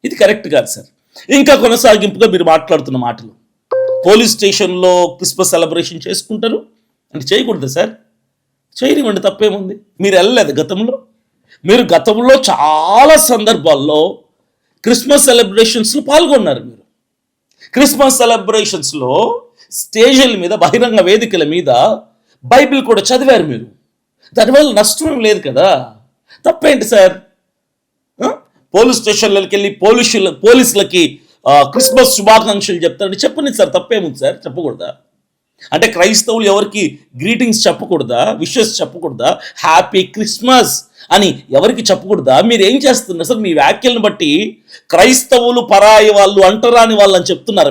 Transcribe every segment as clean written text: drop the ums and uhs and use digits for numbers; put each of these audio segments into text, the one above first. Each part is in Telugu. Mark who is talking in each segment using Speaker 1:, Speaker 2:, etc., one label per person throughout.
Speaker 1: ఇది కరెక్ట్ కాదు సార్. ఇంకా కొనసాగింపుగా మీరు మాట్లాడుతున్న మాటలు, పోలీస్ స్టేషన్లో క్రిస్మస్ సెలబ్రేషన్ చేసుకుంటారు అంటే చేయకూడదు సార్, చేయనివ్వండి, తప్పేముంది. మీరు వెళ్ళలేదు గతంలో? మీరు గతంలో చాలా సందర్భాల్లో క్రిస్మస్ సెలబ్రేషన్స్లో పాల్గొన్నారు. మీరు క్రిస్మస్ సెలబ్రేషన్స్లో స్టేజీల మీద, బహిరంగ వేదికల మీద బైబిల్ కూడా చదివారు మీరు. దానివల్ల నష్టం లేదు కదా, తప్పేంటి సార్? పోలీస్ స్టేషన్లకి వెళ్ళి పోలీసులకి క్రిస్మస్ శుభాకాంక్షలు చెప్తారంటే చెప్పండి సార్, తప్పేముంది సార్? చెప్పకూడదా? అంటే క్రైస్తవులు ఎవరికి గ్రీటింగ్స్ చెప్పకూడదా, విషెస్ చెప్పకూడదా, హ్యాపీ క్రిస్మస్ అని ఎవరికి చెప్పకూడదా? మీరు ఏం చేస్తున్నారు సార్? మీ వ్యాఖ్యలను బట్టి క్రైస్తవులు పరాయి వాళ్ళు, అంటరాని వాళ్ళు అని చెప్తున్నారు.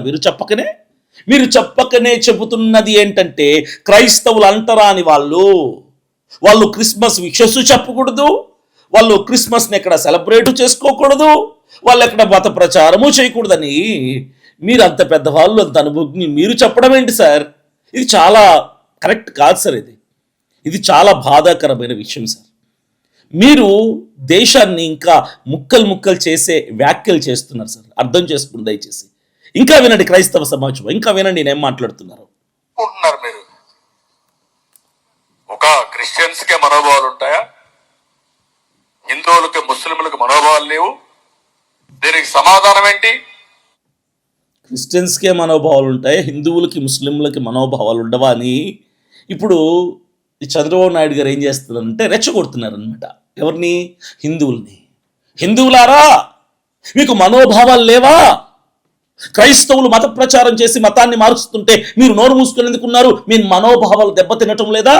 Speaker 1: మీరు చెప్పకనే చెబుతున్నది ఏంటంటే క్రైస్తవులు అంటరాని వాళ్ళు క్రిస్మస్ విషెస్ చెప్పకూడదు, వాళ్ళు క్రిస్మస్ని ఎక్కడ సెలబ్రేట్ చేసుకోకూడదు, వాళ్ళు ఎక్కడ మత ప్రచారము చేయకూడదని మీరు అంత పెద్దవాళ్ళు, అంత అనుభవం మీరు చెప్పడం ఏంటి సార్? ఇది చాలా కరెక్ట్ కాదు సార్. ఇది చాలా బాధాకరమైన విషయం సార్. మీరు దేశాన్ని ఇంకా ముక్కలు చేసే వ్యాఖ్యలు చేస్తున్నారు సార్. అర్థం చేసుకుని దయచేసి ఇంకా వినండి క్రైస్తవ సమాజం, ఇంకా వినండి నేనేం మాట్లాడుతున్నారు.
Speaker 2: మీరు ఒక క్రిస్టియన్స్కే మనోభావాలు ఉంటాయా? హిందువులకి ముస్లింలకు మనోభావాలు లేవు. దీనికి సమాధానం ఏంటి?
Speaker 1: క్రిస్టియన్స్కే మనోభావాలు ఉంటాయి, హిందువులకి ముస్లింలకి మనోభావాలు ఉండవా అని ఇప్పుడు ఈ చంద్రబాబు నాయుడు గారు ఏం చేస్తున్నారంటే రెచ్చగొడుతున్నారు అనమాట. ఎవరిని? హిందువుల్ని. హిందువులారా, మీకు మనోభావాలు లేవా? క్రైస్తవులు మత ప్రచారం చేసి మతాన్ని మారుస్తుంటే మీరు నోరు మూసుకొని ఎందుకున్నారు? మీ మనోభావాలు దెబ్బతినటం లేదా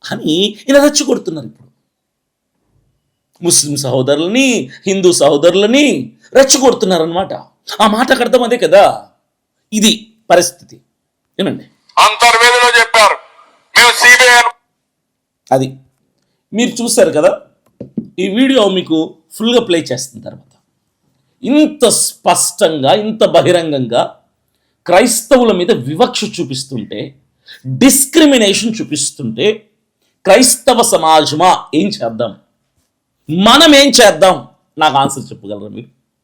Speaker 1: అని ఇలా రెచ్చగొడుతున్నారు. ఇప్పుడు ముస్లిం సహోదరులని, హిందూ సహోదరులని రెచ్చగొడుతున్నారనమాట. ఆ మాటకు అర్థం అదే కదా. ఇది పరిస్థితి. ఏనండి,
Speaker 2: అంతర్వేదిలో చెప్పారు, మేము సిబిఐ.
Speaker 1: అది మీరు చూశారు కదా. ఈ వీడియో మీకు ఫుల్గా ప్లే చేస్తున్న తర్వాత ఇంత స్పష్టంగా, ఇంత బహిరంగంగా క్రైస్తవుల మీద వివక్ష చూపిస్తుంటే, డిస్క్రిమినేషన్ చూపిస్తుంటే, క్రైస్తవ సమాజమా ఏం చేద్దాం, మనం ఏం చేద్దాం? నాకు ఆన్సర్ చెప్పగలరా మీరు?